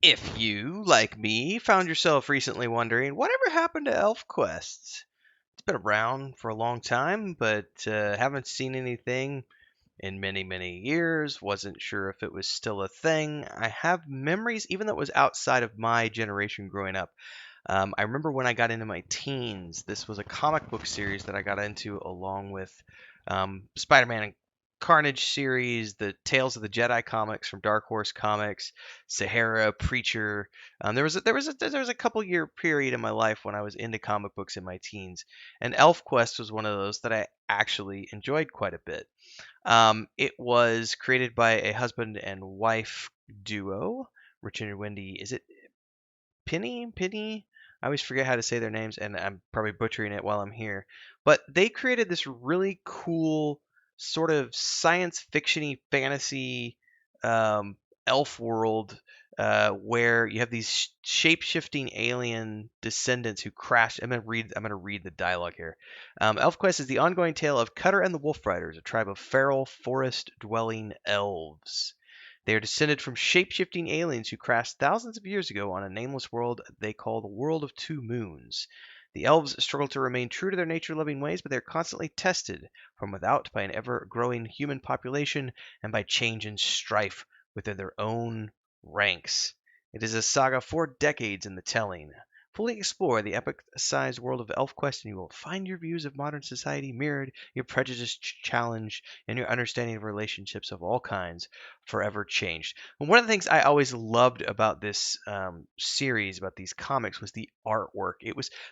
If you, like me, found yourself recently wondering whatever happened to ElfQuest, it's been around for a long time, but haven't seen anything in many, many years. Wasn't sure if it was still a thing. I have memories, even though it was outside of my generation growing up. I remember when I got into my teens, this was a comic book series that I got into along with Spider-Man and Carnage series, the Tales of the Jedi comics from Dark Horse Comics, Sahara, Preacher. There was a couple year period in my life when I was into comic books in my teens, and ElfQuest was one of those that I actually enjoyed quite a bit. It was created by a husband and wife duo, Richard and Wendy. Is it Penny? I always forget how to say their names, and I'm probably butchering it while I'm here. But they created this really cool sort of science fictiony fantasy um, elf world where you have these shape-shifting alien descendants who crash. I'm gonna read the dialogue here. ElfQuest is the ongoing tale of Cutter and the Wolf Riders, a tribe of feral forest-dwelling elves. They are descended from shape-shifting aliens who crashed thousands of years ago on a nameless world they call the World of Two Moons. The elves struggle to remain true to their nature-loving ways, but they are constantly tested from without by an ever-growing human population and by change and strife within their own ranks. It is a saga 4 decades in the telling. Fully explore the epic-sized world of ElfQuest, and you will find your views of modern society mirrored, your prejudice challenged, and your understanding of relationships of all kinds forever changed. And one of the things I always loved about this series, about these comics, was the artwork.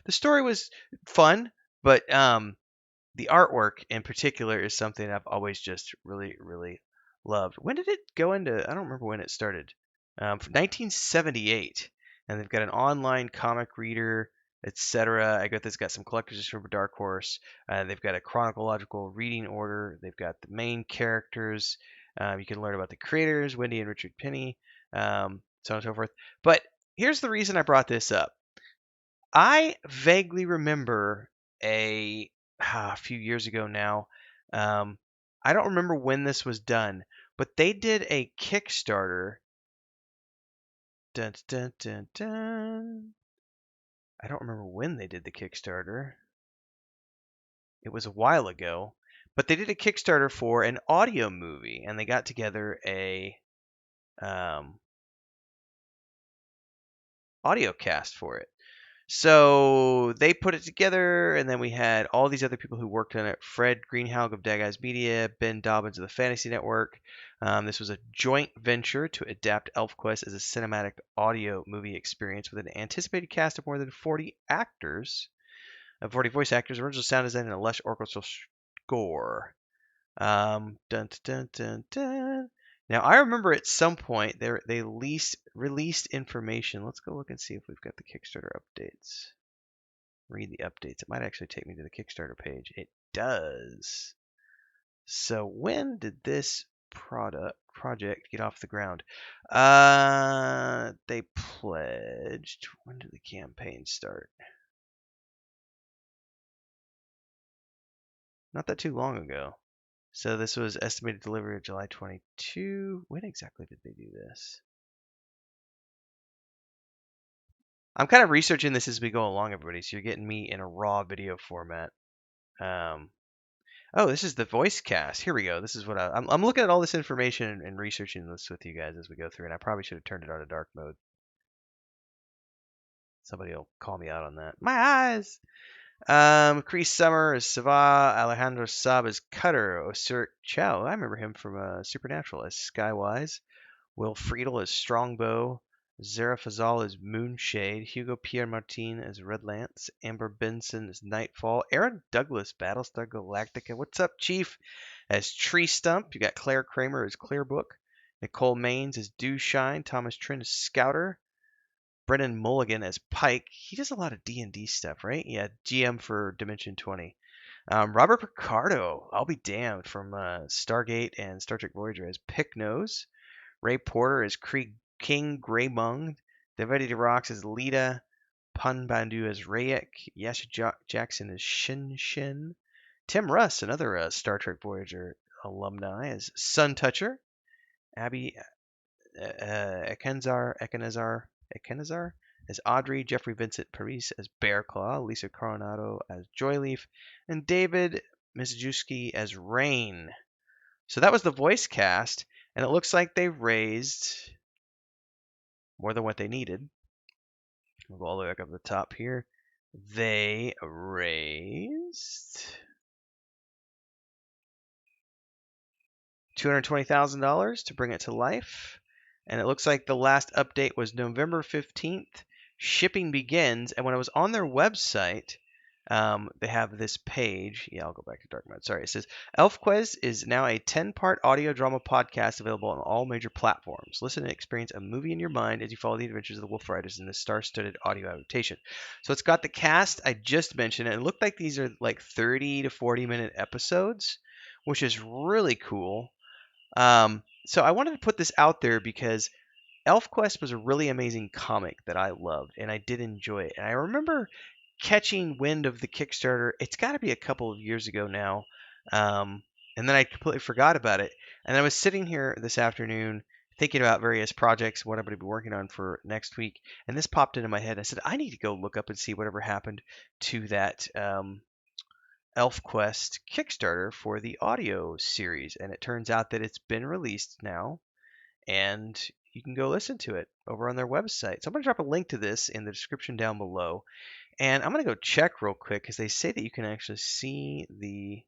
The story was fun, but the artwork in particular is something I've always just really, really loved. When did it go into? I don't remember when it started. 1978, and they've got an online comic reader, etc. I got this. Got some collectors from Dark Horse. They've got a chronological reading order. They've got the main characters. You can learn about the creators, Wendy and Richard Penny, so on and so forth. But here's the reason I brought this up. I vaguely remember a few years ago now. Um, I don't remember when this was done, but they did a Kickstarter. Dun, dun, dun, dun. I don't remember when they did the Kickstarter. It was a while ago, but they did a Kickstarter for an audio movie, and they got together a um, audio cast for it. So they put it together, and then we had all these other people who worked on it. Fred Greenhalgh of Dag Eyes Media, Ben Dobbins of the Fantasy Network. This was a joint venture to adapt ElfQuest as a cinematic audio movie experience with an anticipated cast of more than 40 actors, 40 voice actors, original sound design, and a lush orchestral score. Dun, dun, dun, dun. Now I remember at some point they released information. Let's go look and see if we've got the Kickstarter updates. Read the updates. It might actually take me to the Kickstarter page. It does. So when did this project get off the ground? They pledged. When did the campaign start? Not that too long ago. So this was estimated delivery of July 22. When exactly did they do this? I'm kind of researching this as we go along, everybody, so you're getting me in a raw video format. Um, oh, this is the voice cast. Here we go. This is what I'm looking at all this information and researching this with you guys as we go through, and I probably should have turned it on to dark mode. Somebody will call me out on that. My eyes! Chris Summer as Sava, Alejandro Saab as Cutter, Osert Chow. I remember him from Supernatural as Skywise. Will Friedel as Strongbow, Zara Fazal as Moonshade, Hugo Pierre Martin as Red Lance, Amber Benson as Nightfall, Aaron Douglas, Battlestar Galactica. What's up, Chief? As Tree Stump. You got Claire Kramer as Clearbook, Nicole Maines as Dewshine, Thomas Trin as Scouter, Brennan Mulligan as Pike. He does a lot of D&D stuff, right? Yeah, GM for Dimension 20. Robert Picardo, I'll be damned, from Stargate and Star Trek Voyager as Picknose. Ray Porter as King Greymung, Davide Rocks as Lita, Pun Bandu as Rayek, Yasha Jackson as Shin Shin, Tim Russ, another Star Trek Voyager alumni, as Sun Toucher, Abby Ekenazar as Audrey, Jeffrey Vincent Paris as Bearclaw, Lisa Coronado as Joyleaf, and David Mizejewski as Rain. So that was the voice cast, and it looks like they raised more than what they needed. We'll go all the way back up to the top here. They raised $220,000 to bring it to life. And it looks like the last update was November 15th. Shipping begins. And when I was on their website, they have this page. Yeah, I'll go back to dark mode. Sorry. It says ElfQuest is now a 10-part audio drama podcast available on all major platforms. Listen and experience a movie in your mind as you follow the adventures of the Wolf Riders in this star-studded audio adaptation. So it's got the cast I just mentioned, and it looked like these are like 30 to 40-minute episodes, which is really cool. So I wanted to put this out there because ElfQuest was a really amazing comic that I loved, and I did enjoy it. And I remember catching wind of the Kickstarter. It's got to be a couple of years ago now, and then I completely forgot about it. And I was sitting here this afternoon thinking about various projects, what I'm going to be working on for next week, and this popped into my head. I said, I need to go look up and see whatever happened to that ElfQuest Kickstarter for the audio series, and it turns out that it's been released now, and you can go listen to it over on their website. So I'm going to drop a link to this in the description down below, and I'm going to go check real quick because they say that you can actually see the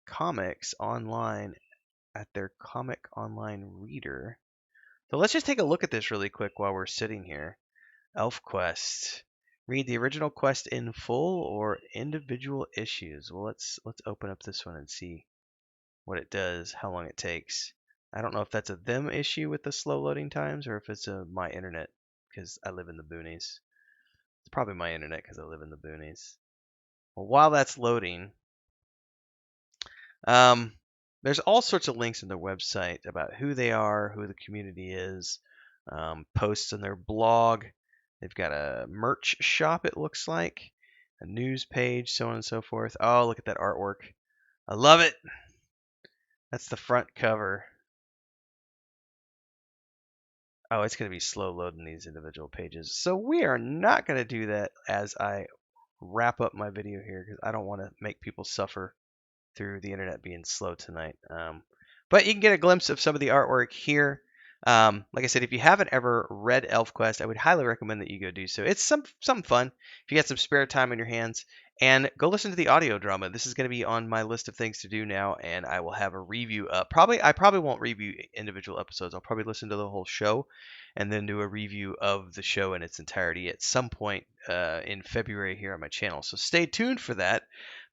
comics online at their comic online reader. So let's just take a look at this really quick while we're sitting here. ElfQuest. Read the original quest in full or individual issues. Well, let's open up this one and see what it does, how long it takes. I don't know if that's a them issue with the slow loading times or if it's a my internet because I live in the boonies. It's probably my internet because I live in the boonies. Well, while that's loading, there's all sorts of links on their website about who they are, who the community is, posts on their blog. They've got a merch shop, it looks like, a news page, so on and so forth. Oh, look at that artwork. I love it. That's the front cover. Oh, it's going to be slow loading these individual pages. So we are not going to do that as I wrap up my video here because I don't want to make people suffer through the internet being slow tonight. But you can get a glimpse of some of the artwork here. Like I said, if you haven't ever read ElfQuest, I would highly recommend that you go do so. It's something fun if you got some spare time on your hands. And go listen to the audio drama. This is going to be on my list of things to do now, and I will have a review up. I probably won't review individual episodes. I'll probably listen to the whole show and then do a review of the show in its entirety at some point in February here on my channel. So stay tuned for that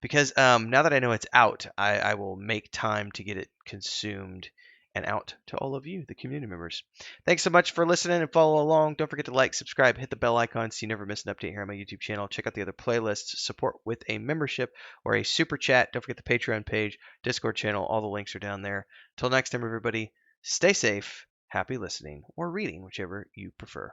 because now that I know it's out, I will make time to get it consumed and out to all of you, the community members. Thanks so much for listening and follow along. Don't forget to like, subscribe, hit the bell icon so you never miss an update here on my YouTube channel. Check out the other playlists, support with a membership or a super chat. Don't forget the Patreon page, Discord channel. All the links are down there. Till next time, everybody, stay safe, happy listening, or reading, whichever you prefer.